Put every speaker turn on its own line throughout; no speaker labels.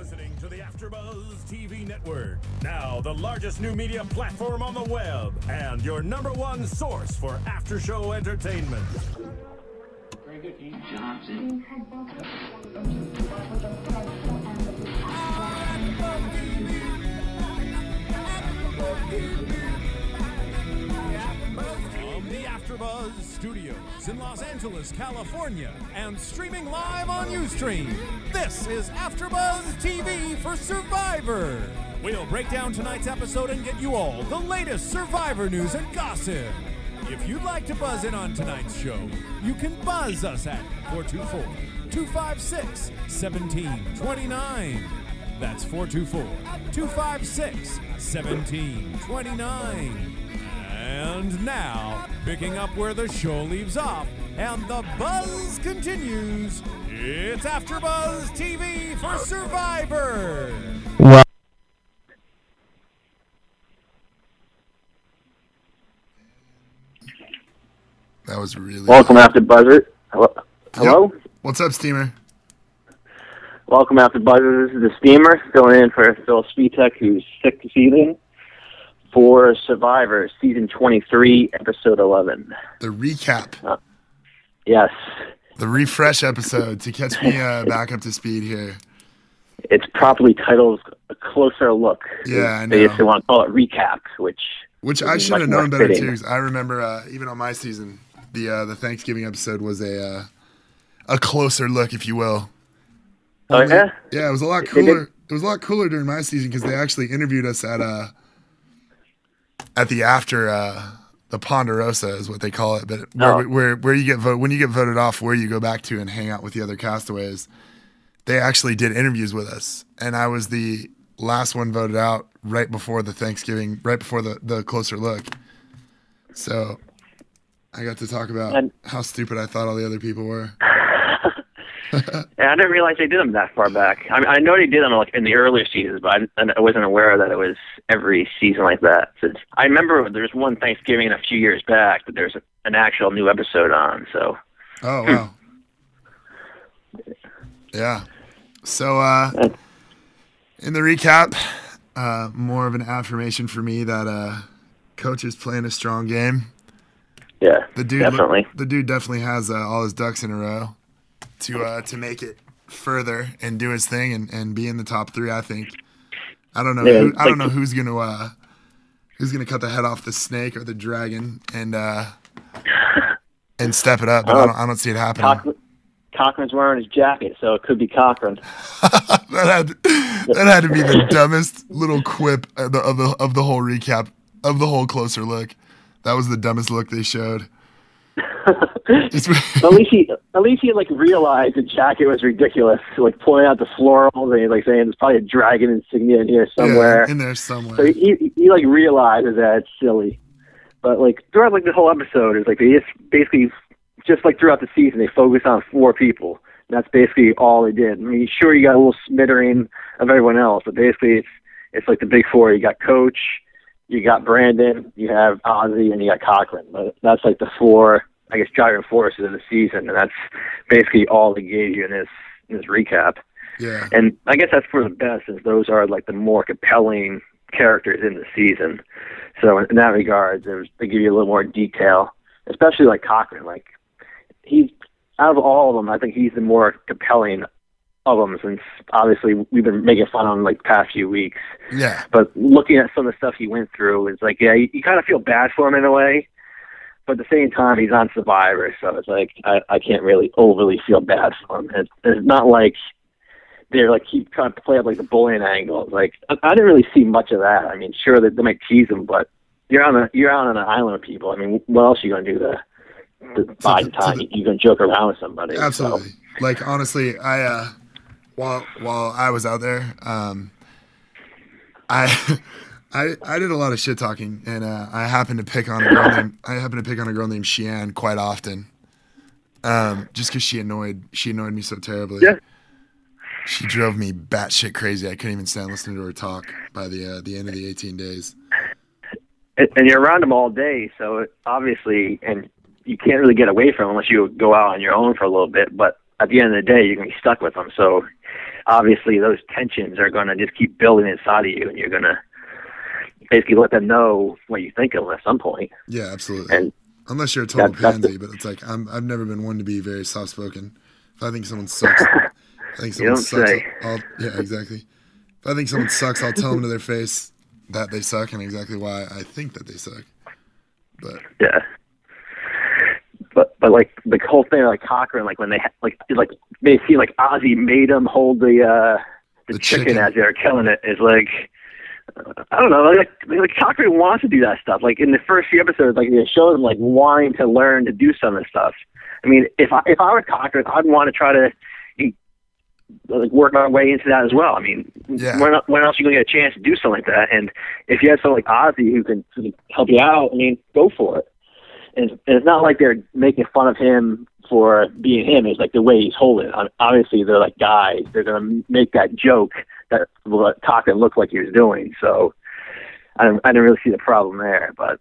listening to the AfterBuzz TV network. Now, the largest new media platform on the web and your #1 source for after-show entertainment.
Very good, Dean. Johnson.
From the AfterBuzz studios in Los Angeles, California, and streaming live on Ustream, this is AfterBuzz TV for Survivor. We'll break down tonight's episode and get you all the latest Survivor news and gossip. If you'd like to buzz in on tonight's show, you can buzz us at 424-256-1729. That's 424-256-1729. And now, picking up where the show leaves off and the buzz continues, it's AfterBuzz TV for Survivor.
Well,
that was really
welcome, AfterBuzzer. Hello?
Yep. What's up, Steamer?
Welcome, AfterBuzzer. This is the Steamer, filling in for Phil Spitek, who's sick this evening, for Survivor, Season 23, Episode 11.
The recap.
Yes.
The refresh episode to catch me back up to speed here.
It's properly titled A Closer Look.
Yeah, I know.
They just want to call it Recap, which
I should have known better,
fitting.
too. I remember, even on my season, the Thanksgiving episode was a closer look, if you will.
Oh, yeah?
Yeah, it was a lot cooler. It was a lot cooler during my season because they actually interviewed us at the after the Ponderosa is what they call it, but where you get when you get voted off, where you go back to and hang out with the other castaways. They actually did interviews with us, and I was the last one voted out right before the Thanksgiving, right before the closer look. So I got to talk about how stupid I thought all the other people were.
Yeah, I didn't realize they did them that far back. I know they did them like in the earlier seasons, but I wasn't aware that it was every season like that. I remember there was one Thanksgiving a few years back that there's an actual new episode on. So.
Oh wow. Yeah. So in the recap, more of an affirmation for me that Coach is playing a strong game.
Yeah,
the dude definitely has all his ducks in a row to make it further and do his thing and be in the top 3. I think. I don't know.
Yeah,
I don't know who's gonna cut the head off the snake or the dragon and step it up. But I don't see it happening.
Cochran's wearing his jacket, so it could be Cochran.
that had to be the dumbest little quip of the whole recap of the whole closer look. That was the dumbest look they showed.
At least he like realized the jacket was ridiculous. Like pointing out the florals and like saying there's probably a dragon insignia in here somewhere.
Yeah, in there somewhere.
So he like realizes that it's silly. But like throughout like the whole episode is like they just basically just like throughout the season they focus on 4 people. And that's basically all they did. I mean, sure you got a little smattering of everyone else, but basically it's like the big 4. You got Coach, you got Brandon, you have Ozzy, and you got Cochran. But that's like the 4, I guess, driving forces of the season, and that's basically all they gave you in this recap.
Yeah.
And I guess that's for the best, as those are like the more compelling characters in the season. So in that regard, they give you a little more detail, especially like Cochran. Like he's out of all of them, I think he's the more compelling of them, since obviously we've been making fun of him like the past few weeks.
Yeah.
But looking at some of the stuff he went through, it's like, yeah, you kind of feel bad for him in a way. But at the same time, he's on Survivor, so it's like I can't really overly feel bad for him. It's not like they're like keep trying to play up like the bullying angle. It's like I didn't really see much of that. I mean, sure they might tease him, but you're out on an island with people. I mean, what else are you gonna do to buy the time? You're gonna joke around with somebody.
Absolutely.
So.
Like honestly, I while I was out there, I did a lot of shit talking, and I happened to pick on a girl named Sheann quite often, just because she annoyed me so terribly.
Yeah.
She drove me batshit crazy. I couldn't even stand listening to her talk by the end of the 18 days.
And you're around them all day, so obviously, and you can't really get away from them unless you go out on your own for a little bit. But at the end of the day, you're gonna be stuck with them. So obviously those tensions are going to just keep building inside of you, and you're going to basically let them know what you think of them at some point.
Yeah, absolutely.
And
unless you're a total pansy, but it's like I've never been one to be very soft spoken. If I think someone sucks, yeah, exactly. If I think someone sucks, I'll tell them to their face that they suck and exactly why I think that they suck. But
yeah. But like the whole thing, like Cochran, like when they they see like Ozzy made him hold the chicken as they're killing it, is like, I don't know, like Cochran wants to do that stuff. Like in the first few episodes, like it shows him like wanting to learn to do some of this stuff. I mean, if I were Cochran, I'd want to try to like work our way into that as well. I mean, when else are you going to get a chance to do something like that? And if you have someone like Ozzy who can help you out, I mean, go for it. And it's not like they're making fun of him for being him. It's like the way he's holding it. Obviously, they're like guys. They're going to make that joke that what Cochran looked like he was doing. So I didn't really see the problem there. But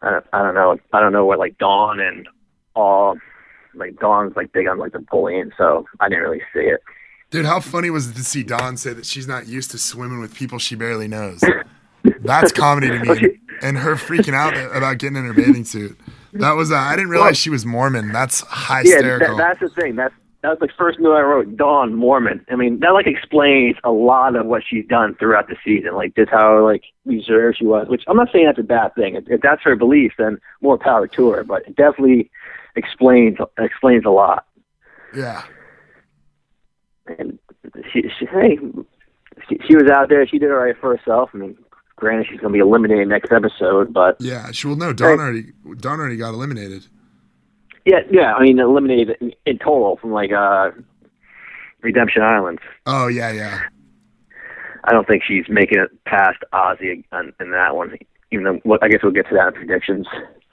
I don't know. I don't know what like Dawn and all. Like Dawn's like big on like the bullying, so I didn't really see it.
Dude, how funny was it to see Dawn say that she's not used to swimming with people she barely knows? That's comedy to me. And her freaking out about getting in her bathing suit. That was I didn't realize she was Mormon. That's hysterical.
Yeah, that's the thing. That was the first note I wrote. Dawn, Mormon. I mean, that like explains a lot of what she's done throughout the season. Like just how like reserved she was. Which I'm not saying that's a bad thing. If that's her belief, then more power to her. But it definitely explains a lot.
Yeah.
And she was out there. She did all right for herself. I mean, granted, she's going to be eliminated next episode, but
yeah, she will. No, Dawn already got eliminated.
Yeah. I mean, eliminated in total from like Redemption Island.
Oh yeah.
I don't think she's making it past Ozzy in that one. Even though I guess we'll get to that in predictions.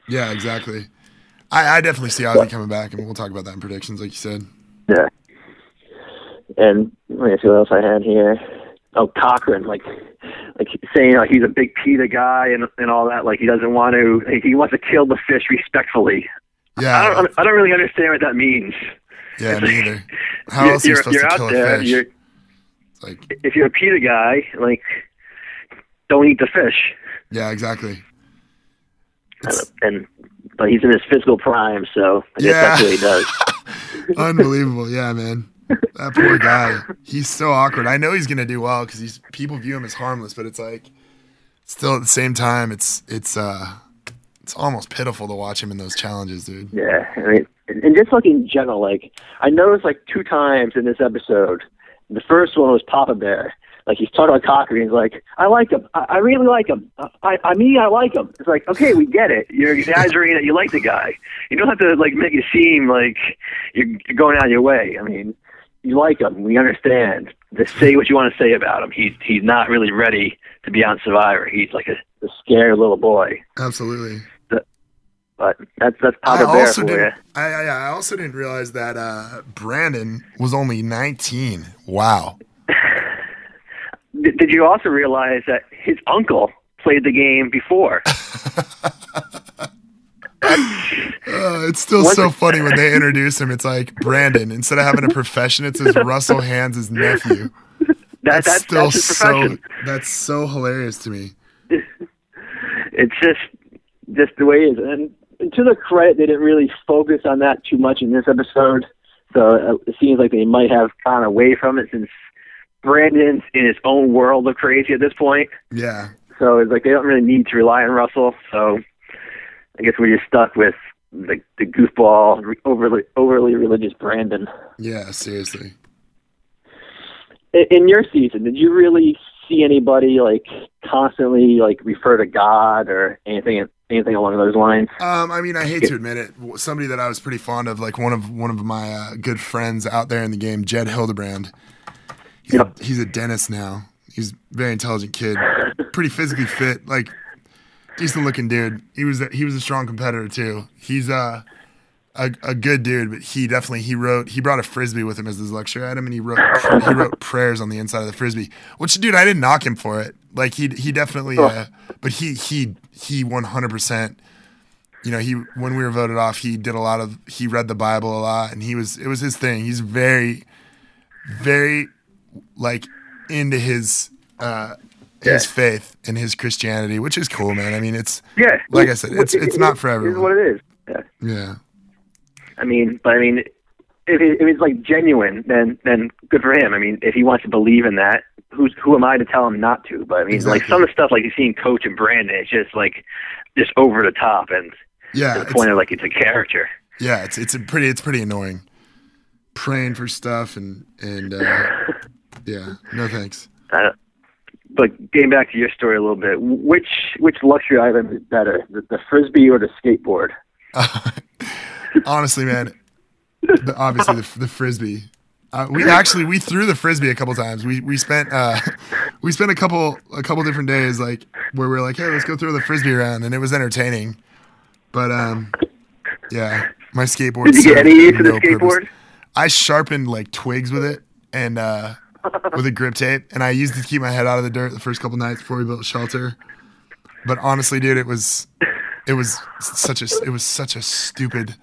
Yeah, exactly. I definitely see Ozzy coming back, and we'll talk about that in predictions, like you said.
Yeah. And let me see what else I had here. Oh, Cochran, like saying like he's a big PETA guy and all that. Like he doesn't want to. He wants to kill the fish respectfully.
Yeah.
I don't really understand what that means.
Yeah, me either. How else are you supposed to kill a fish? Like,
if you're a PETA guy, like, don't eat the fish.
Yeah, exactly.
But he's in his physical prime, so I guess that's what he does.
Unbelievable. Yeah, man. That poor guy. He's so awkward. I know he's going to do well because people view him as harmless, but it's like, still at the same time, it's almost pitiful to watch him in those challenges, dude.
Yeah. I mean, and just like in general, like, I noticed like 2 times in this episode, the first one was Papa Bear. Like, he's talking about Cochran. He's like, I like him. I really like him. I like him. It's like, okay, we get it. You're exaggerating that you like the guy. You don't have to, like, make it seem like you're going out of your way. I mean, you like him. We understand. Just say what you want to say about him. He's not really ready to be on Survivor. He's like a scared little boy.
Absolutely.
But that's Papa Bear for you.
I also didn't realize that Brandon was only 19. Wow.
Did you also realize that his uncle played the game before?
It's still so funny when they introduce him. It's like Brandon. Instead of having a profession, it says Russell Hands' nephew. That's still so. That's so hilarious to me.
It's just the way it is. And to their credit, they didn't really focus on that too much in this episode. So it seems like they might have gone away from it since Brandon's in his own world of crazy at this point.
Yeah.
So it's like they don't really need to rely on Russell. So I guess we're just stuck with the goofball, overly religious Brandon.
Yeah, seriously.
In your season, did you really see anybody like constantly like refer to God or anything along those lines?
I mean, I hate to admit it. Somebody that I was pretty fond of, like one of my good friends out there in the game, Jed Hildebrand. He's a dentist now. He's a very intelligent kid, pretty physically fit, like decent looking dude. He was a strong competitor too. He's a good dude, but he brought a Frisbee with him as his lecture at him, and he wrote prayers on the inside of the Frisbee. Which, dude, I didn't knock him for it. Like he definitely, but he 100%. You know, when we were voted off, he read the Bible a lot, and it was his thing. He's very, very like into his faith and his Christianity, which is cool, man. I mean, it's like I said, it's not for everyone.
It's what it is.
Yeah.
I mean, if it's like genuine, then good for him. I mean, if he wants to believe in that, who am I to tell him not to? But I mean, like some of the stuff like you're seeing Coach and Brandon, it's just like just over the top and to the point of like it's a character. Yeah,
it's pretty annoying. Praying for stuff and yeah, no thanks.
But getting back to your story a little bit, which luxury item is better, the frisbee or the skateboard?
Honestly, man, obviously the frisbee. We threw the frisbee a couple times. We spent a couple different days like where we were like, hey, let's go throw the frisbee around, and it was entertaining. But yeah, my skateboard.
Did you get any use of the skateboard?
Purpose. I sharpened like twigs with it and with a grip tape, and I used it to keep my head out of the dirt the first couple nights before we built shelter. But honestly, dude, it was such a stupid.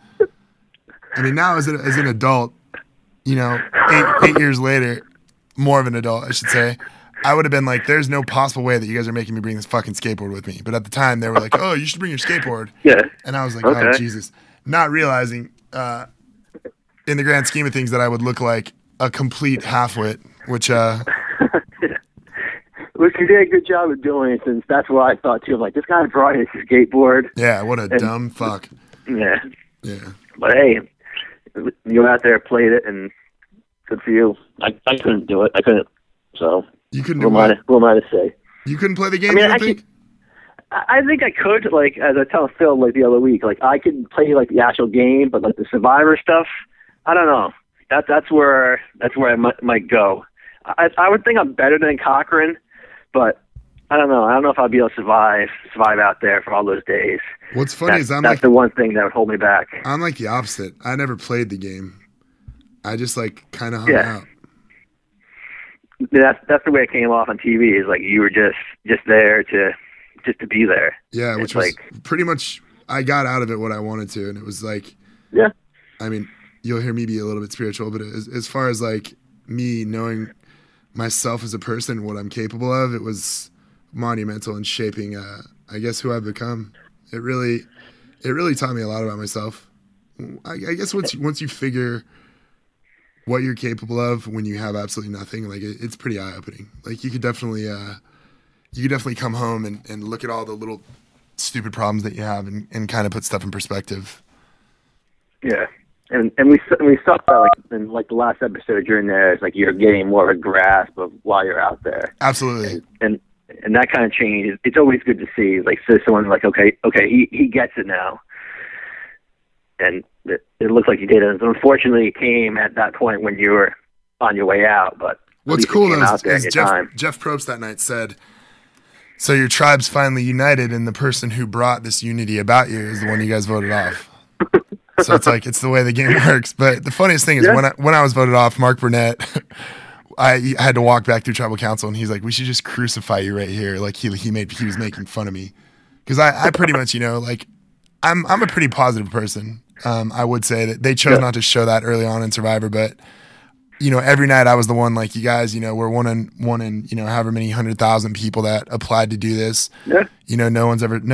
I mean, now as an adult, you know, 8 years later, more of an adult, I should say, I would have been like, there's no possible way that you guys are making me bring this fucking skateboard with me. But at the time, they were like, oh, you should bring your skateboard.
Yeah.
And I was like, oh, Jesus. Not realizing, in the grand scheme of things, that I would look like a complete half-wit, which...
Which you did a good job of doing, since that's what I thought, too. I'm like, this guy brought his skateboard.
Yeah, what a dumb fuck.
Yeah.
Yeah.
But hey, you out there, played it, and good for you. I couldn't do it. I couldn't. So
you couldn't.
Who am I to say?
You couldn't play the game.
I mean, I think I could. Like as I tell Phil, like the other week, like I could play like the actual game, but like the Survivor stuff, I don't know. That's where I might go. I would think I'm better than Cochran, but I don't know. I don't know if I'll be able to survive out there for all those days.
What's funny is
that's the one thing that would hold me back.
I'm like the opposite. I never played the game. I just like kind of hung out.
That's the way it came off on TV. Is like you were just there to be there.
Yeah, which was like pretty much. I got out of it what I wanted to, and it was like.
Yeah.
I mean, you'll hear me be a little bit spiritual, but as far as like me knowing myself as a person, what I'm capable of, it was monumental in shaping, I guess, who I've become. It really taught me a lot about myself. I guess once you figure what you're capable of when you have absolutely nothing, like it's pretty eye-opening. Like you could definitely come home and look at all the little stupid problems that you have and kind of put stuff in perspective.
Yeah. And we saw that like in like the last episode during there, it's like you're getting more of a grasp of why you're out there.
Absolutely.
And that kind of change, it's always good to see. Like, so someone like, okay, he gets it now. And it looks like you did. And unfortunately, it came at that point when you were on your way out. But
what's cool though is Jeff Probst that night said, so your tribe's finally united, and the person who brought this unity about you is the one you guys voted off. So it's like, it's the way the game works. But the funniest thing is when I was voted off, Mark Burnett, I had to walk back through tribal council, and he's like, we should just crucify you right here. Like he was making fun of me. Cause I pretty much, you know, like I'm a pretty positive person. I would say that they chose not to show that early on in Survivor, but you know, every night I was the one, like, you guys, you know, we're one in, you know, however many 100,000 people that applied to do this. Yeah. You know, no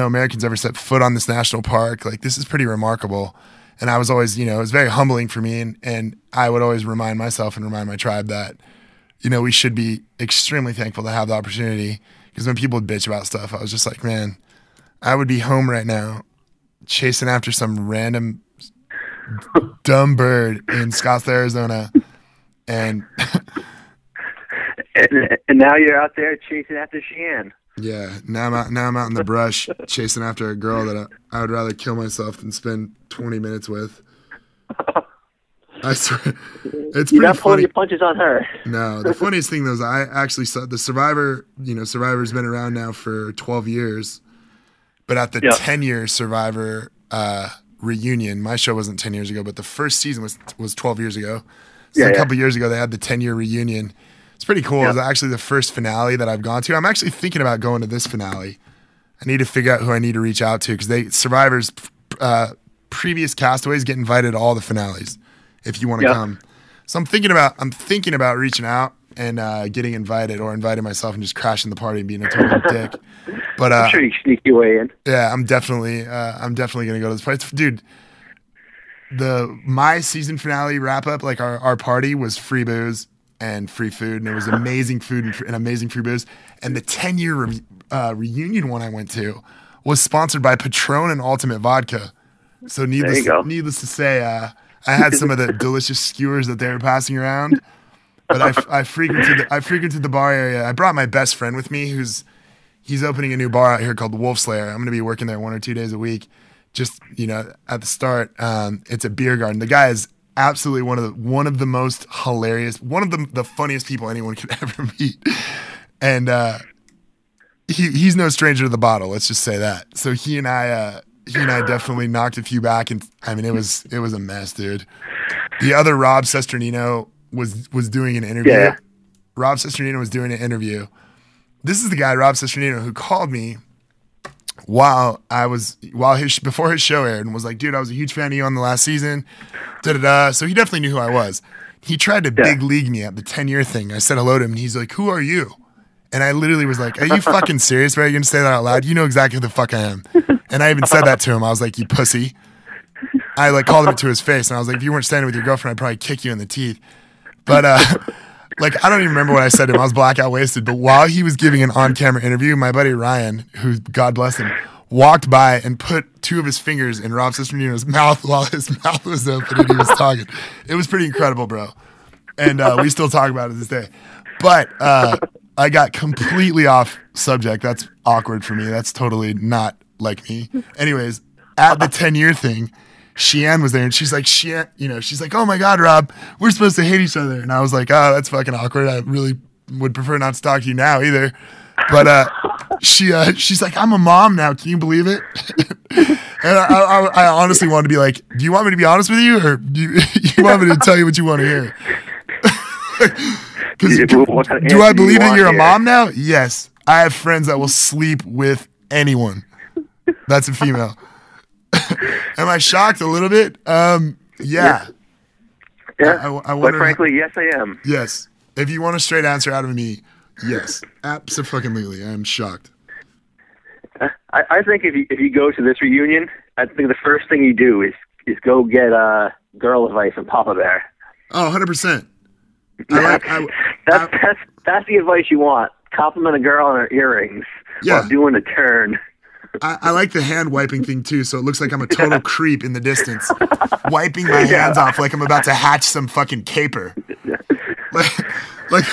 Americans ever set foot on this national park. Like, this is pretty remarkable. And I was always, you know, it was very humbling for me. And I would always remind myself and remind my tribe that, you know, we should be extremely thankful to have the opportunity. Because when people would bitch about stuff, I was just like, man, I would be home right now chasing after some random dumb bird in Scottsdale, Arizona. And
now you're out there chasing after Cheyenne.
Yeah, now I'm out in the brush chasing after a girl that I would rather kill myself than spend 20 minutes with. I swear, it's
You're
pretty
not pulling
funny.
your punches on her.
No, the funniest thing though is I actually saw the Survivor. You know, Survivor's been around now for 12 years, but at the 10-year Survivor reunion, my show wasn't 10 years ago, but the first season was 12 years ago. So a couple years ago, they had the 10-year reunion. It's pretty cool. It was actually the first finale that I've gone to. I'm actually thinking about going to this finale. I need to figure out who I need to reach out to because Survivor's previous castaways get invited to all the finales if you want to come. So I'm thinking about reaching out and getting invited or inviting myself and just crashing the party and being a total dick. But
I'm sure you can sneak your way in.
Yeah, I'm definitely gonna go to this party, dude. My season finale wrap up, like our party was free booze and free food, and it was amazing food and amazing free booze. And the 10-year reunion one I went to was sponsored by Patron and Ultimate Vodka. So needless to say, I had some of the delicious skewers that they were passing around. But I frequented the bar area. I brought my best friend with me, he's opening a new bar out here called the Wolf Slayer. I'm gonna be working there 1 or 2 days a week. Just, at the start, it's a beer garden. The guy is absolutely one of the most hilarious, one of the funniest people anyone could ever meet. And he's no stranger to the bottle, let's just say that. So he and I definitely knocked a few back, and I mean it was a mess, dude. The other Robb Sesternino was doing an interview.
Yeah.
Robb Sesternino was doing an interview. This is the guy, Robb Sesternino, who called me before his show aired and was like, dude, I was a huge fan of you on the last season. So he definitely knew who I was. He tried to big league me at the 10-year thing. I said hello to him, and he's like, who are you? And I literally was like, are you fucking serious, bro? You're going to say that out loud? You know exactly who the fuck I am. And I even said that to him. I was like, you pussy. I like called him to his face, and I was like, if you weren't standing with your girlfriend, I'd probably kick you in the teeth. But like, I don't even remember what I said to him. I was blackout wasted. But while he was giving an on-camera interview, my buddy Ryan, who, God bless him, walked by and put 2 of his fingers in Robb Sesternino's mouth while his mouth was open and he was talking. It was pretty incredible, bro. And we still talk about it to this day. But I got completely off subject. That's awkward for me. That's totally not like me. Anyways, at the 10-year thing, Sheann was there, and she's like, she's like, oh my God, Rob, we're supposed to hate each other. And I was like, oh, that's fucking awkward. I really would prefer not to talk to you now either. But she's like, I'm a mom now. Can you believe it? And I honestly wanted to be like, do you want me to be honest with you, or do you want me to tell you what you want to hear? Do I believe that you're a mom now? Yes. I have friends that will sleep with anyone. That's a female. Am I shocked a little bit? Yeah.
Yeah.
I wonder,
but frankly, yes, I am.
Yes. If you want a straight answer out of me, yes. Absolutely. I am shocked.
I think if you go to this reunion, I think the first thing you do is go get girl advice from Papa Bear.
Oh, 100%.
That's the advice you want. Compliment a girl on her earrings while doing a turn.
I like the hand wiping thing too, so it looks like I'm a total creep in the distance, wiping my hands off like I'm about to hatch some fucking caper. Like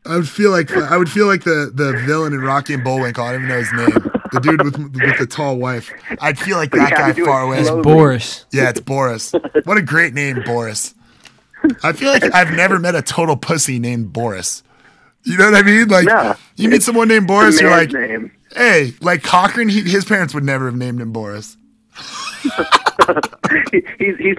I would feel like the villain in Rocky and Bullwinkle. I don't even know his name. The dude with the tall wife. I'd feel like that guy far away.
It's Boris.
Yeah, it's Boris. What a great name, Boris. I feel like I've never met a total pussy named Boris. You know what I mean? Like, you meet someone named Boris, you're like, hey, like Cochran, his parents would never have named him Boris.
He's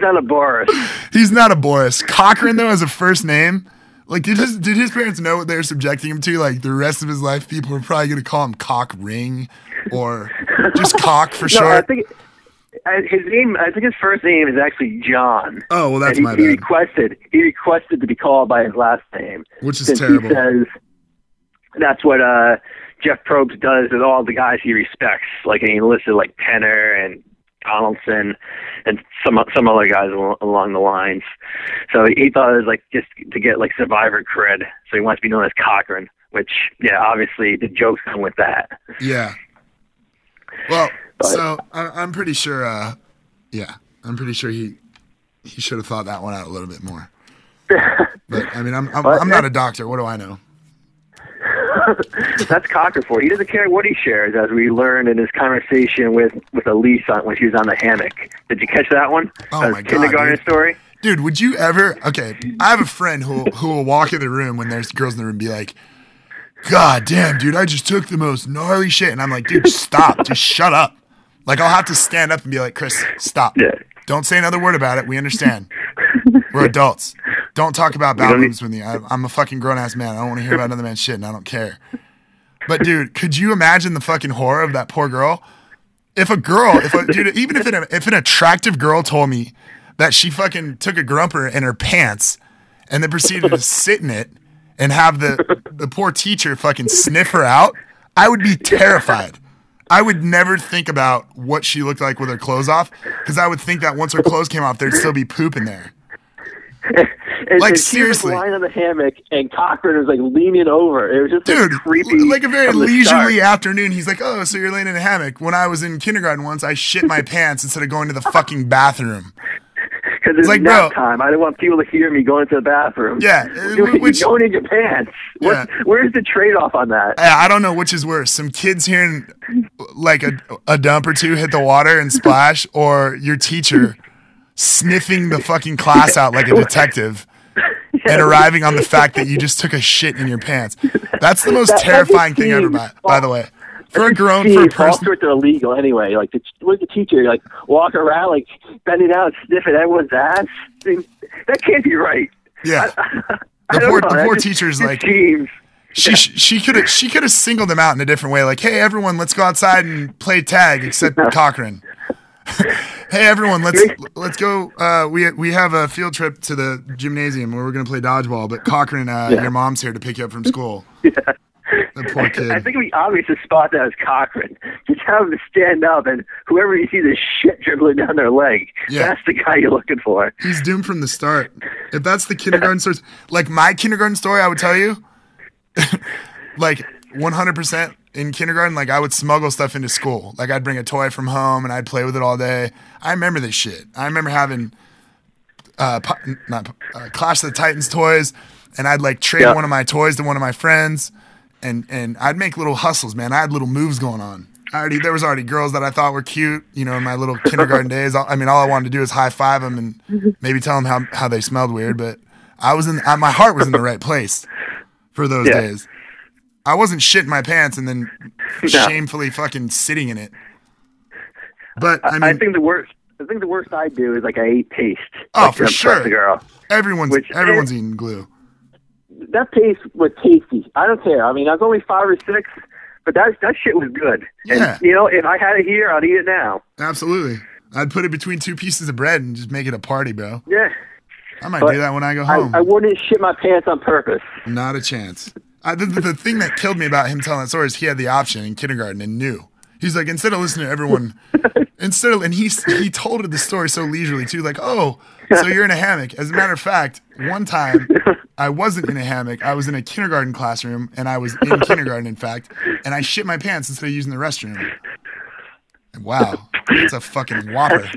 not a Boris.
He's not a Boris. Cochran, though, as a first name, like, did his parents know what they were subjecting him to? Like, the rest of his life, people were probably going to call him Cock Ring or just Cock for short.
I think his first name is actually John.
Oh, well, that's my bad.
He requested to be called by his last name,
which is terrible.
He says that's what Jeff Probst does with all the guys he respects. Like, and he listed like Penner and Donaldson and some other guys along the lines. So he thought it was like just to get like Survivor cred. So he wants to be known as Cochran, which obviously the jokes come with that.
Yeah. Well, so I'm pretty sure. I'm pretty sure he should have thought that one out a little bit more. But I mean, I'm not a doctor. What do I know?
That's Cochran for you. He doesn't care what he shares, as we learned in his conversation with Elise when she was on the hammock. Did you catch that one?
Oh my God,
kindergarten story.
Dude, would you ever? Okay, I have a friend who will walk in the room when there's girls in the room and be like, God damn, dude, I just took the most gnarly shit. And I'm like, dude, stop. Just shut up. Like, I'll have to stand up and be like, Chris, stop. Yeah. Don't say another word about it. We understand. We're adults. Don't talk about bathrooms with me. I'm a fucking grown-ass man. I don't want to hear about another man's shit, and I don't care. But, dude, could you imagine the fucking horror of that poor girl? Even if an attractive girl told me, that she fucking took a grumper in her pants and then proceeded to sit in it and have the poor teacher fucking sniff her out, I would be terrified. I would never think about what she looked like with her clothes off, because I would think that once her clothes came off, there'd still be poop in there.
And
Seriously.
she was lying on the hammock, and Cochran was like leaning over. It was just
Dude,
creepy.
like a very leisurely afternoon. He's like, "Oh, so you're laying in a hammock." When I was in kindergarten once, I shit my pants instead of going to the fucking bathroom.
Because it's like, nap time. I didn't want people to hear me going to the bathroom.
Yeah.
You're going in your pants.
Yeah.
Where's the trade-off on that?
I don't know which is worse. Some kids hearing like a dump or two hit the water and splash, or your teacher sniffing the fucking class out like a detective and arriving on the fact that you just took a shit in your pants. That's the most terrifying thing ever, by the way. For a person,
all sorts of illegal anyway. Like, with the teacher, like, walk around, like, bending down and sniffing everyone's ass. I mean, that can't be right.
Yeah. The poor teacher's like, she could have singled him out in a different way. Like, hey, everyone, let's go outside and play tag, except Cochran. Hey, everyone, let's go. We have a field trip to the gymnasium where we're going to play dodgeball, but Cochran, your mom's here to pick you up from school. Yeah. The poor kid.
I think it would be obvious to spot that as Cochran. Just have him to stand up, and whoever you see the shit dribbling down their leg, that's the guy you're looking for.
He's doomed from the start. If that's the kindergarten story, like my kindergarten story, I would tell you, like 100% in kindergarten, like I would smuggle stuff into school. Like I'd bring a toy from home and I'd play with it all day. I remember this shit. I remember having Clash of the Titans toys, and I'd like trade one of my toys to one of my friends. And I'd make little hustles, man. I had little moves going on. There was already girls that I thought were cute, you know, in my little kindergarten days. I mean, all I wanted to do was high five them and maybe tell them how they smelled weird. But my heart was in the right place for those days. I wasn't shitting my pants and then shamefully fucking sitting in it. But I mean,
I think the worst I do is like I ate paste.
Oh,
like,
for sure.
The girl.
Everyone's eating glue.
That paste was tasty. I don't care. I mean, I was only 5 or 6, but that shit was good.
Yeah.
And, you know, if I had it here, I'd eat it now.
Absolutely. I'd put it between 2 pieces of bread and just make it a party, bro.
Yeah.
I might do that when I go home.
I wouldn't shit my pants on purpose.
Not a chance. The thing that killed me about him telling that story is he had the option in kindergarten and knew. He's like, instead of listening to everyone, and he told the story so leisurely too, like, oh, so you're in a hammock. As a matter of fact, one time I wasn't in a hammock. I was in a kindergarten classroom, and I was in kindergarten, in fact, and I shit my pants instead of using the restroom. Wow, that's a fucking whopper.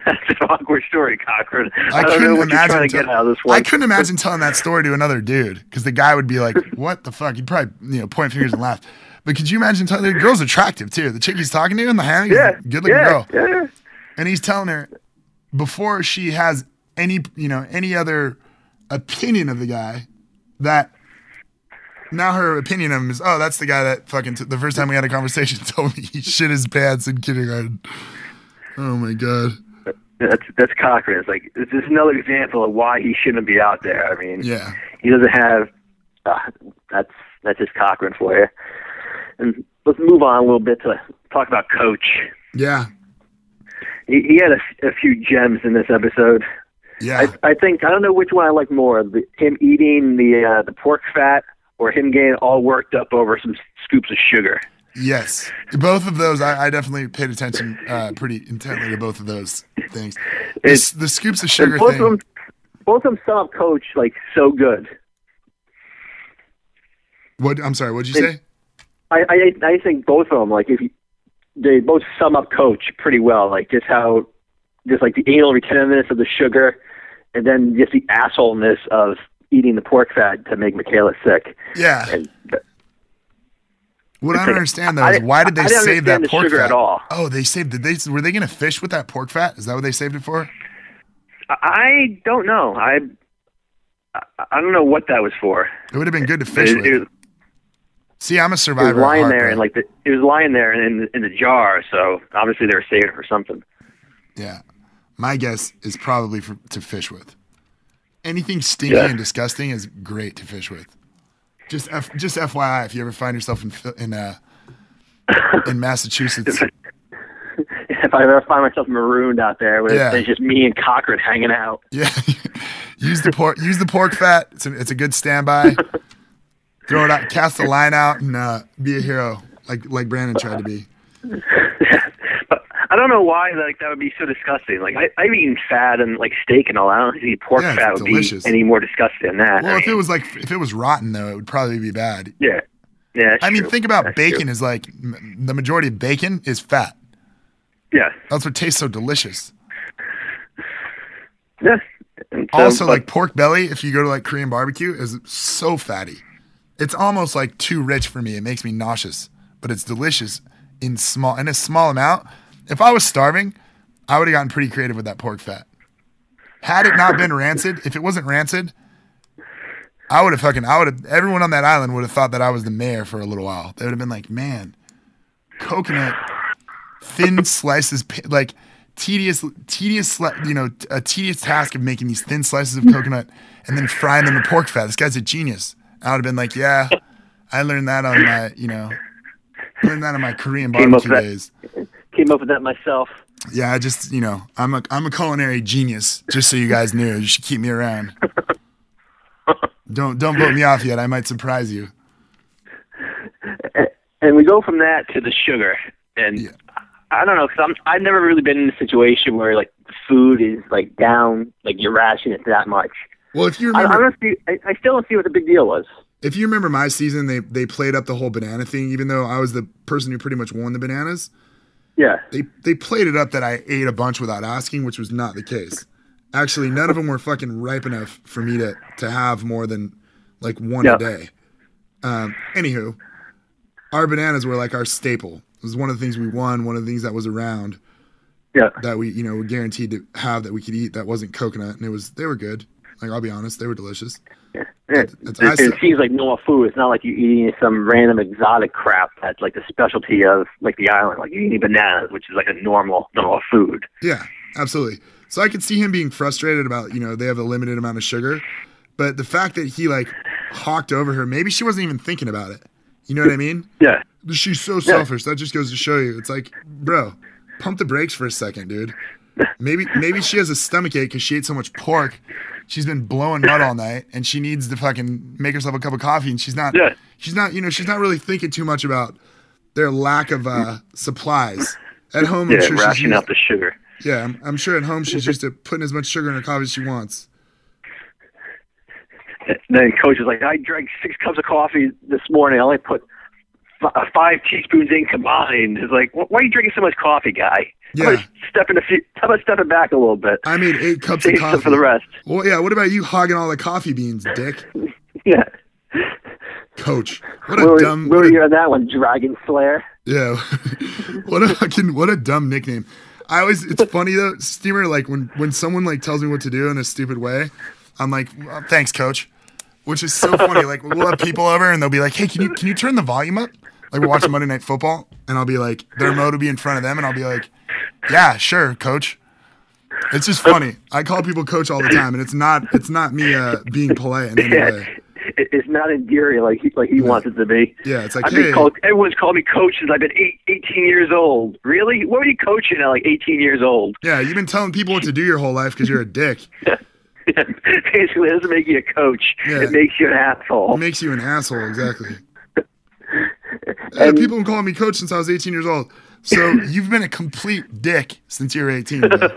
That's an awkward story, Cochran.
I couldn't imagine telling that story to another dude, because the guy would be like, what the fuck? He'd probably point fingers and laugh. But could you imagine telling the girl's attractive too? The chick he's talking to in the hammock is a good looking girl.
Yeah.
And he's telling her before she has any other opinion of the guy, that now her opinion of him is, oh, that's the guy that fucking the first time we had a conversation told me he shit his pants in kindergarten. Oh my God.
That's Cochran. It's like, it's just another example of why he shouldn't be out there. I mean,
yeah,
he doesn't have. That's just Cochran for you. And let's move on a little bit to talk about Coach.
Yeah,
he had a few gems in this episode.
Yeah,
I think I don't know which one I like more: him eating the pork fat, or him getting all worked up over some scoops of sugar.
Yes, both of those. I definitely paid attention pretty intently to both of those things. The scoops of sugar thing.
Both of them sum up Coach like so good.
What? I'm sorry. What'd you say?
I think both of them, like they both sum up Coach pretty well. Like just like the anal retentiveness of the sugar, and then just the assholeness of eating the pork fat to make Michaela sick.
Yeah. What I don't understand though is why did they save that pork fat?
At all.
Oh, they saved it. Were they going to fish with that pork fat? Is that what they saved it for?
I don't know. I don't know what that was for.
It would have been good to fish with. See, I'm a survivor.
It was lying there, and it was lying there in the jar. So obviously they were saving it for something.
Yeah, my guess is probably to fish with. Anything stinky and disgusting is great to fish with. Just FYI, if you ever find yourself in Massachusetts
if I ever find myself marooned out there, where it's just me and Cochran hanging out.
Yeah, use the pork fat. It's a good standby. Throw it out, cast the line out, and be a hero like Brandon tried to be.
But I don't know why that would be so disgusting. Like I've eaten fat and like steak and all. I don't think pork fat would
delicious.
be any more disgusting than that.
Well, if it was rotten though, it would probably be bad.
Yeah. Yeah.
I mean, think about bacon. Is like the majority of bacon is fat.
Yeah.
That's what tastes so delicious.
Yeah.
Also, like pork belly, if you go to like Korean barbecue, is so fatty. It's almost like too rich for me. It makes me nauseous, but it's delicious in a small amount. If I was starving, I would have gotten pretty creative with that pork fat. Had it not been rancid, if it wasn't rancid, everyone on that island would have thought that I was the mayor for a little while. They would have been like, man, coconut, thin slices, like tedious, a tedious task of making these thin slices of coconut and then frying them in pork fat. This guy's a genius. I would have been like, yeah, I learned that on my Korean barbecue days.
Came up with that myself.
Yeah, I just, I'm a culinary genius, just so you guys knew. You should keep me around. Don't vote me off yet. I might surprise you.
And we go from that to the sugar. And I don't know, because I've never really been in a situation where, like, the food is, like, down, like, you're rationing it that much.
Well, if you remember...
I still don't see what the big deal was.
If you remember my season, they played up the whole banana thing, even though I was the person who pretty much won the bananas.
Yeah.
They played it up that I ate a bunch without asking, which was not the case. Actually, none of them were fucking ripe enough for me to have more than like one a day. Anywho, our bananas were like our staple. It was one of the things we won, one of the things that was around.
Yeah.
That we, were guaranteed to have that we could eat that wasn't coconut, and they were good. Like, I'll be honest, they were delicious.
Yeah. It seems like normal food. It's not like you're eating some random exotic crap that's like the specialty of like the island. Like you're eating bananas, which is like a normal food.
Yeah, absolutely. So I could see him being frustrated about, they have a limited amount of sugar. But the fact that he like hawked over her, maybe she wasn't even thinking about it. You know what I mean?
Yeah.
She's so selfish. That just goes to show you. It's like, bro, pump the brakes for a second, dude. Maybe she has a stomachache because she ate so much pork. She's been blowing mud all night, and she needs to fucking make herself a cup of coffee. And she's not really thinking too much about their lack of supplies at home.
Yeah,
I'm sure
rationing out the sugar.
Yeah, I'm sure at home she's used to putting as much sugar in her coffee as she wants.
And then coach is like, I drank 6 cups of coffee this morning. I only put 5 teaspoons in combined. It's like, why are you drinking so much coffee, guy?
Yeah.
How about stepping back a little bit?
I made 8 cups of coffee
for the rest.
Well, yeah. What about you hogging all the coffee beans, dick?
Yeah.
Coach,
where were you on that one, Dragon Slayer?
Yeah. What a dumb nickname. It's funny though, Steamer, like when someone like tells me what to do in a stupid way, I'm like, well, thanks, coach. Which is so funny. Like we'll have people over and they'll be like, hey, can you turn the volume up? Like we're watching Monday Night Football and I'll be like, their remote will be in front of them and I'll be like, yeah, sure, coach. It's just funny. I call people coach all the time and it's not me being polite in any way.
It's not endearing like he wants it to be.
Yeah, it's like,
everyone's called me coach since I've been 18 years old. Really? What were you coaching at like 18 years old?
Yeah, you've been telling people what to do your whole life because you're a dick.
Yeah, basically, it doesn't make you a coach.
Yeah.
It makes you an asshole.
It makes you an asshole, exactly. People have called me coach since I was 18 years old. So you've been a complete dick since you were 18. Bro.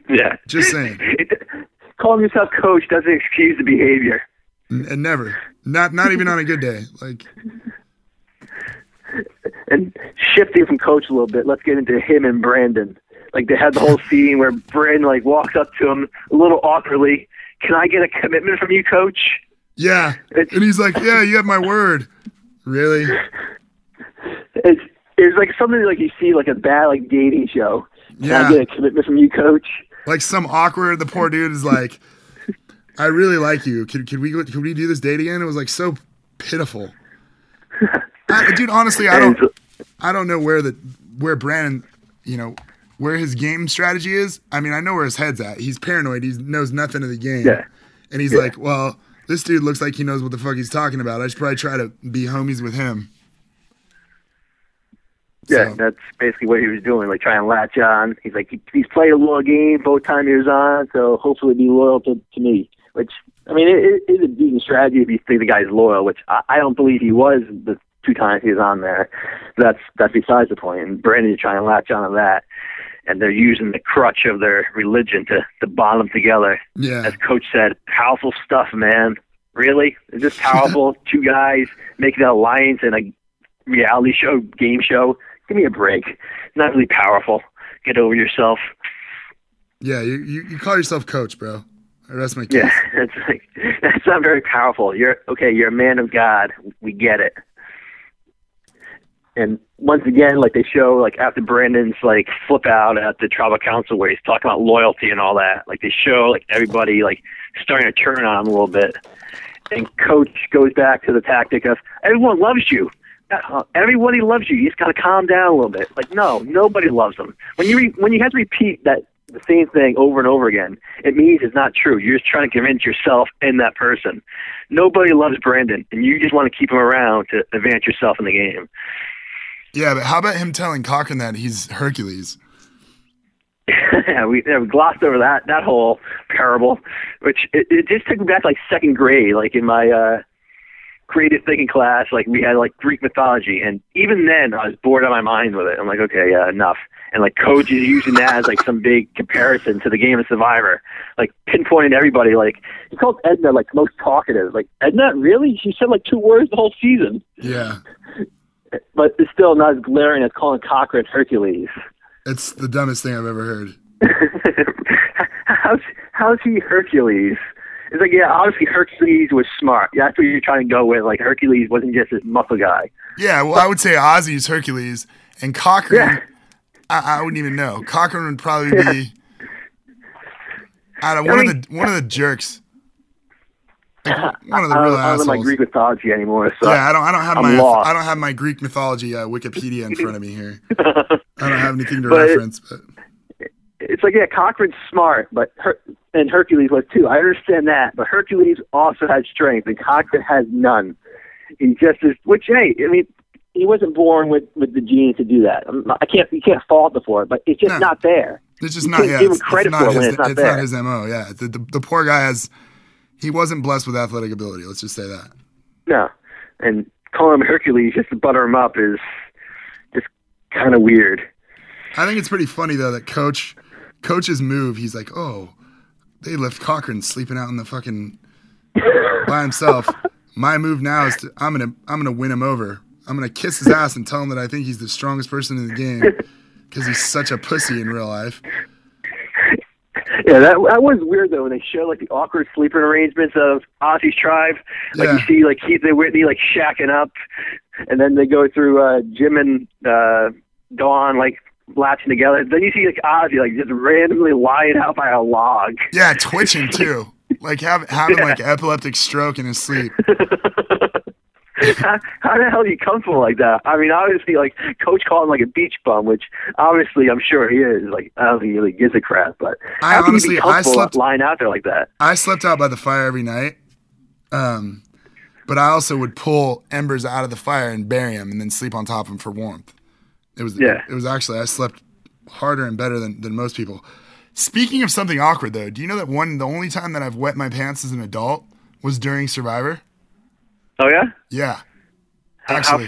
Yeah.
Just saying.
Calling yourself coach doesn't excuse the behavior.
And never. Not even on a good day. Like.
And shifting from coach a little bit, let's get into him and Brandon. Like they had the whole scene where Brandon like walks up to him a little awkwardly. Can I get a commitment from you, coach?
Yeah. And he's like, yeah, you have my word. Really?
It's like something like you see like a bad like dating show. Can I get a commitment from you, coach?
Like some awkward, the poor dude is like, I really like you. Could we do this date again? It was like so pitiful. Dude, honestly, I don't know where Brandon, where his game strategy is. I mean, I know where his head's at. He's paranoid. He knows nothing of the game. Yeah. And he's like, well, this dude looks like he knows what the fuck he's talking about. I should probably try to be homies with him.
Yeah,
So,
that's basically what he was doing, like trying to latch on. He's like, he's played a loyal game both times he was on, so hopefully be loyal to me. Which, I mean, it is a decent strategy if you think the guy's loyal, which I don't believe he was the 2 times he was on there. That's besides the point. And Brandon's trying to latch on to that. And they're using the crutch of their religion to bond them together.
yeah.
As Coach said, powerful stuff, man. Really? Is this powerful? 2 guys making an alliance in a reality show, game show? Give me a break. It's not really powerful. Get over yourself.
Yeah, you call yourself coach, bro. I rest my case.
Yeah, that's not very powerful. You're a man of God. We get it. And once again, like they show, like after Brandon's like flip out at the tribal council where he's talking about loyalty and all that, like they show like everybody like starting to turn on him a little bit. And Coach goes back to the tactic of everyone loves you. Everybody loves you. You just got to calm down a little bit. Like, no, nobody loves them. When you have to repeat the same thing over and over again, it means it's not true. You're just trying to convince yourself and that person. Nobody loves Brandon, and you just want to keep him around to advance yourself in the game.
Yeah, but how about him telling Cochran that he's Hercules?
Yeah, we glossed over that whole parable, which it just took me back to like 2nd grade, like in my creative thinking class. Like we had like Greek mythology, and even then I was bored out of my mind with it. I'm like, okay, yeah, enough. And like Coach is using that as like some big comparison to the game of Survivor, like pinpointing everybody. Like he called Edna like most talkative. Like, Edna, really? She said like 2 words the whole season.
Yeah.
But it's still not as glaring as calling Cochran Hercules.
It's the dumbest thing I've ever heard.
How's he Hercules? It's like, yeah, obviously Hercules was smart. Yeah, that's what you're trying to go with. Like Hercules wasn't just this muscle guy.
Yeah, well, I would say Ozzy's Hercules, and Cochran, I wouldn't even know. Cochran would probably be one of the jerks. One of the real assholes.
I don't know my Greek mythology anymore. So
yeah, I don't have my Greek mythology Wikipedia in front of me here. I don't have anything to reference. But
it's like, yeah, Cochran's smart, and Hercules was too. I understand that, but Hercules also had strength, and Cochran has none. He just is. Which, hey, I mean, he wasn't born with the gene to do that. You can't fault him for it, but it's just not there.
It's just not. Yeah,
give him credit for it when it's not there.
Not his MO. Yeah, the poor guy he wasn't blessed with athletic ability. Let's just say that.
No, and calling him Hercules just to butter him up is just kind of weird.
I think it's pretty funny though that Coach's move. He's like, oh, they left Cochran sleeping out in the fucking by himself. My move now is I'm gonna win him over. I'm gonna kiss his ass and tell him that I think he's the strongest person in the game because he's such a pussy in real life.
Yeah, that was weird though when they show like the awkward sleeping arrangements of Ozzy's tribe. Like you see like Keith and Whitney like shacking up, and then they go through Jim and Dawn like latching together. Then you see like Ozzy like just randomly lying out by a log.
Yeah, twitching too, like having like epileptic stroke in his sleep.
How the hell do you comfortable like that? I mean, obviously, like Coach called him like a beach bum, which obviously I'm sure he is. Like, I don't think he really gives a crap. But how can you be comfortable lying out there like that?
I slept out by the fire every night, but I also would pull embers out of the fire and bury them, and then sleep on top of them for warmth. It was actually I slept harder and better than most people. Speaking of something awkward, though, do you know that the only time that I've wet my pants as an adult was during Survivor?
Oh yeah.
Yeah.
Actually, how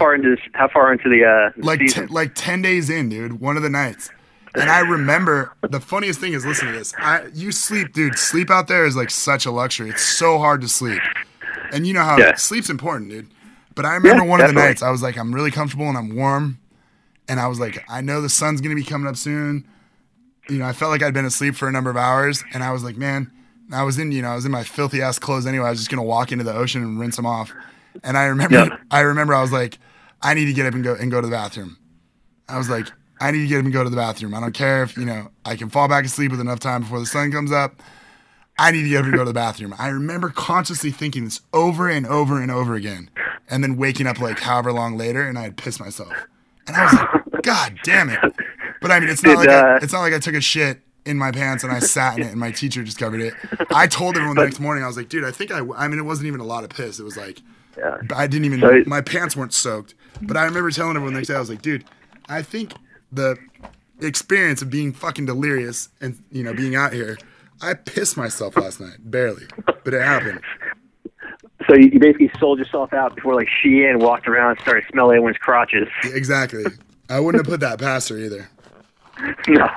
far into the season?
Like 10 days in, dude. One of the nights, and I remember the funniest thing is listen to this. You sleep, dude. Sleep out there is like such a luxury. It's so hard to sleep, and you know how sleep's important, dude. But I remember one of the nights I was like, I'm really comfortable and I'm warm, and I was like, I know the sun's gonna be coming up soon. You know, I felt like I'd been asleep for a number of hours, and I was like, man, I was in my filthy ass clothes anyway. I was just gonna walk into the ocean and rinse them off. And I remember I was like, I need to get up and go to the bathroom. I was like, I need to get up and go to the bathroom. I don't care if, I can fall back asleep with enough time before the sun comes up. I need to get up and go to the bathroom. I remember consciously thinking this over and over and over again, and then waking up like however long later, and I had pissed myself. And I was like, God damn it. But I mean, it's not like I took a shit in my pants and I sat in it and my teacher just covered it. I told everyone the next morning, I was like, dude, I mean, it wasn't even a lot of piss. It was like, I didn't even, my pants weren't soaked. But I remember telling everyone the next day, I was like, dude, I think the experience of being fucking delirious and, you know, being out here, I pissed myself last night, barely, but it happened.
So you basically sold yourself out before like Sheehan walked around and started smelling everyone's crotches.
Yeah, exactly. I wouldn't have put that past her either.
No.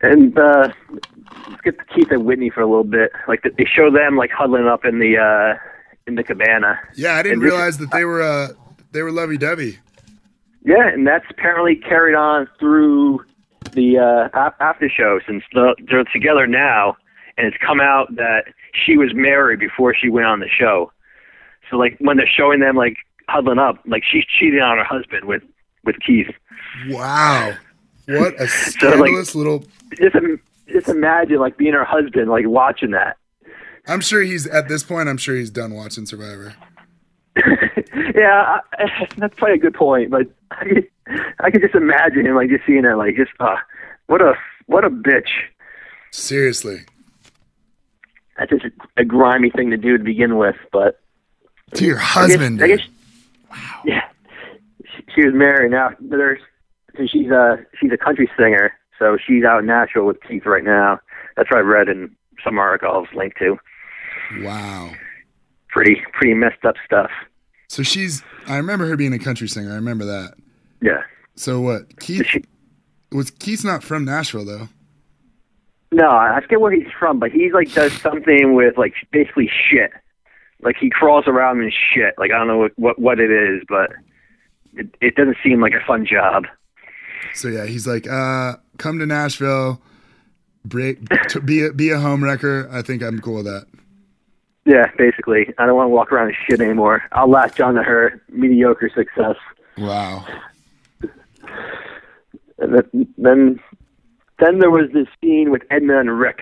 And let's get to Keith and Whitney for a little bit. Like they show them like huddling up in the cabana.
Yeah, I didn't realize that they were lovey-dovey.
Yeah, and that's apparently carried on through the after show since they're together now, and it's come out that she was married before she went on the show. So like when they're showing them like huddling up, like she's cheating on her husband with Keith.
Wow, what a scandalous little.
Just imagine like being her husband, like watching that.
I'm sure at this point. I'm sure he's done watching Survivor.
Yeah, that's probably a good point, but I could just imagine him like just seeing that, like just what a bitch.
Seriously,
that's just a grimy thing to do to begin with, but
to your husband.
I guess,
wow.
Yeah, she was married now. She's a country singer, so she's out in Nashville with Keith right now. That's what I read in some article I was linked to.
Wow.
Pretty messed up stuff.
So I remember her being a country singer. I remember that.
Yeah.
So what? Keith's not from Nashville though.
No, I forget where he's from, but he's like does something with like basically shit. Like he crawls around in shit. Like I don't know what it is, but it doesn't seem like a fun job.
So yeah, he's like, come to Nashville, be a home wrecker. I think I'm cool with that.
Yeah, basically. I don't want to walk around in shit anymore. I'll latch on to her mediocre success.
Wow.
And then there was this scene with Edna and Rick,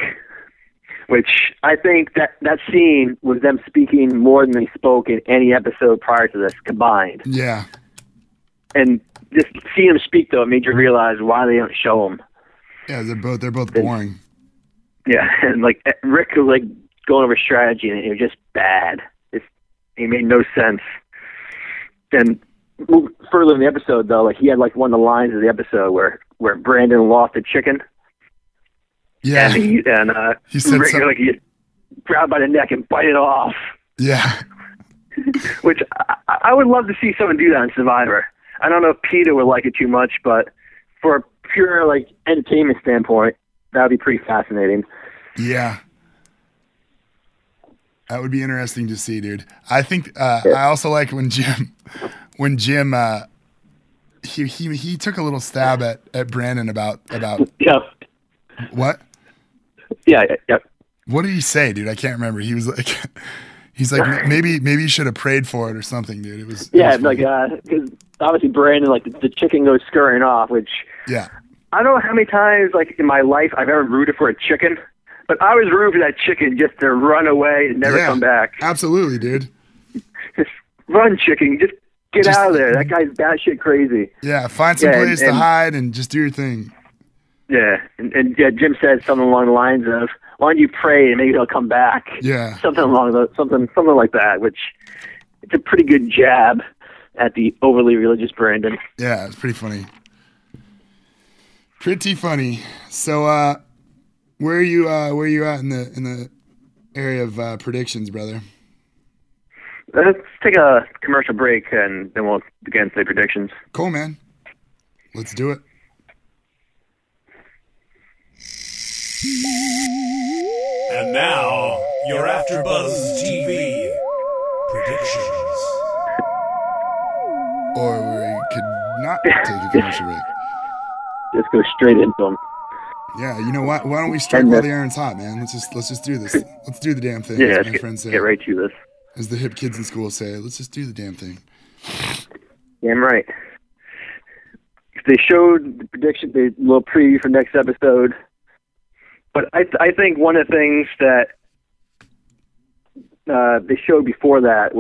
which I think that scene was them speaking more than they spoke in any episode prior to this combined.
Yeah. And
just seeing them speak, though, it made you realize why they don't show them.
Yeah, they're both boring.
Yeah, and like Rick was like going over strategy, and it was just bad. It made no sense. And further in the episode, though, like he had like one of the lines of the episode where Brandon lost a chicken.
Yeah,
and
he said
Rick, like he grabbed by the neck and bite it off.
Yeah,
which I would love to see someone do that in Survivor. I don't know if Peter would like it too much, but for a pure like entertainment standpoint, that would be pretty fascinating.
Yeah. That would be interesting to see, dude. I think I also like when Jim he took a little stab at Brandon about
Yep.
What?
Yeah, yep.
What did he say, dude? I can't remember. He was like he's like maybe you should have prayed for it or something, dude. It was
like because obviously Brandon like the chicken goes scurrying off, which
yeah.
I don't know how many times like in my life I've ever rooted for a chicken. But I was rooting for that chicken just to run away and never come back.
Absolutely, dude.
Just run, chicken. Just get out of there. That guy's batshit crazy.
Yeah, find some place to hide and just do your thing.
Yeah, and Jim said something along the lines of, "Why don't you pray and maybe he'll come back?"
Yeah,
something like that. Which it's a pretty good jab at the overly religious Brandon.
Yeah, it's pretty funny. Pretty funny. So, where are you at in the area of predictions, brother?
Let's take a commercial break and then we'll begin the predictions.
Cool, man. Let's do it.
And now, your AfterBuzz TV predictions.
Or we could not take a commercial break.
Just go straight into them.
Yeah, you know what? Why don't we strike while the iron's hot, man? Let's just do this. Let's do the damn thing.
Yeah,
as my friends say.
Get right to this.
As the hip kids in school say, let's just do the damn thing.
Damn right. They showed the prediction, the little preview for next episode. But I think one of the things that they showed before that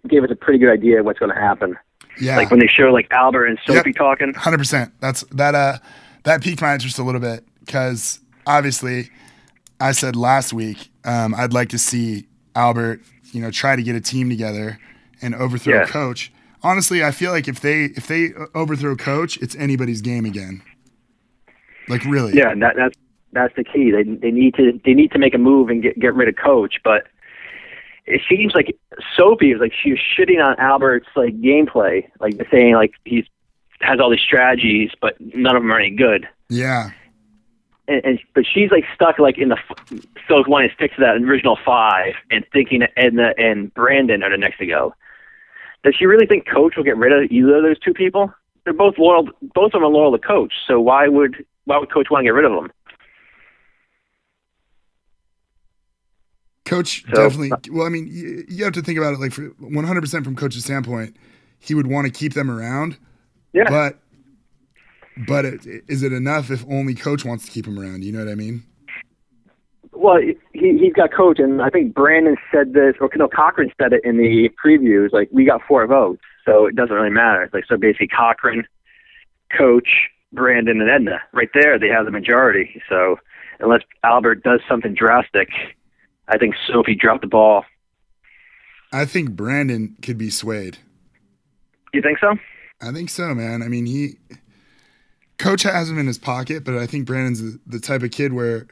gave us a pretty good idea of what's going to happen.
Yeah.
Like when they show like Albert and Sophie talking.
100%. That piqued my interest a little bit because obviously I said last week I'd like to see Albert, try to get a team together and overthrow Coach. honestly, I feel like if they overthrow Coach, it's anybody's game again. Like really.
Yeah, that's the key. They need to make a move and get rid of Coach, but it seems like Sophie is like she was shitting on Albert's like gameplay, like saying like he's has all these strategies, but none of them are any good.
Yeah.
But she's like stuck like in the still wanting to stick to that original 5 and thinking that Edna and Brandon are the next to go. Does she really think Coach will get rid of either of those two people? They're both loyal. Both of them are loyal to Coach. So why would Coach want to get rid of them?
Coach definitely. Well, I mean, you have to think about it like 100% from Coach's standpoint. He would want to keep them around.
Yeah.
But is it enough if only Coach wants to keep him around? You know what I mean?
Well, he's got Coach, and I think Brandon said this, or no, Cochran said it in the previews. Like, we got 4 votes, so it doesn't really matter. Like, so basically, Cochran, Coach, Brandon, and Edna, right there, they have the majority. So unless Albert does something drastic, I think Sophie dropped the ball.
I think Brandon could be swayed.
You think so?
I think so, man. I mean, Coach has him in his pocket, but I think Brandon's the type of kid where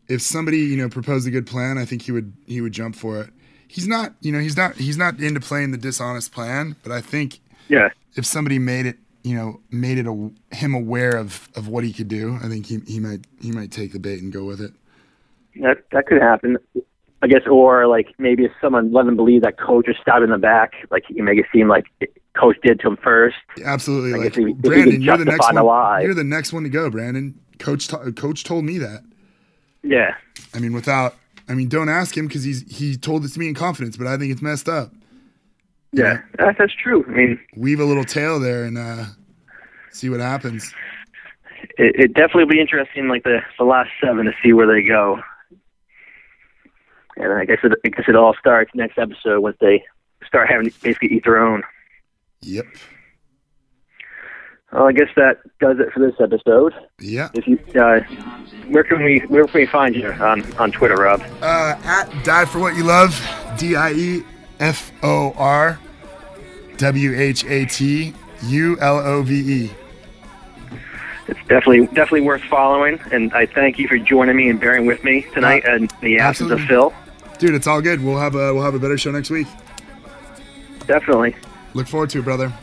if somebody, proposed a good plan, I think he would jump for it. He's not into playing the dishonest plan, but I think if somebody made it him aware of what he could do, I think he might take the bait and go with it.
That could happen, I guess, or like maybe if someone let him believe that Coach is stabbed in the back, like you make it seem like Coach did to him first.
Absolutely,
like
Brandon, you're the next one. You're the next one to go, Brandon. Coach told me that.
Yeah.
Don't ask him because he told this to me in confidence, but I think it's messed up.
Yeah, that's true. I mean,
weave a little tail there and see what happens.
It definitely will be interesting, like the last 7 to see where they go. And I guess it all starts next episode once they start having to basically eat their own.
Yep.
Well, I guess that does it for this episode.
Yeah.
If you, where can we find you on Twitter, Rob?
At Die For What You Love, DIEFORWHATULOVE. It's
definitely worth following, and I thank you for joining me and bearing with me tonight in the absence of Phil.
Dude, it's all good. We'll have a better show next week.
Definitely.
Look forward to it, brother.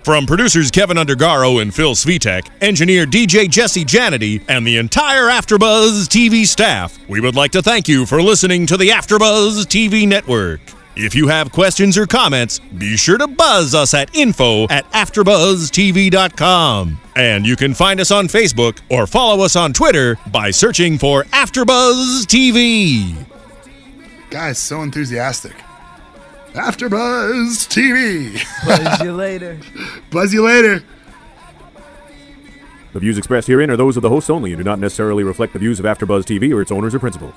From producers Kevin Undergaro and Phil Svitek, engineer DJ Jesse Janity, and the entire AfterBuzz TV staff, we would like to thank you for listening to the AfterBuzz TV network. If you have questions or comments, be sure to buzz us at info@AfterBuzzTV.com. And you can find us on Facebook or follow us on Twitter by searching for AfterBuzz TV.
Guys, so enthusiastic. AfterBuzz TV.
Buzz you later.
Buzz you later.
The views expressed herein are those of the hosts only and do not necessarily reflect the views of AfterBuzz TV or its owners or principals.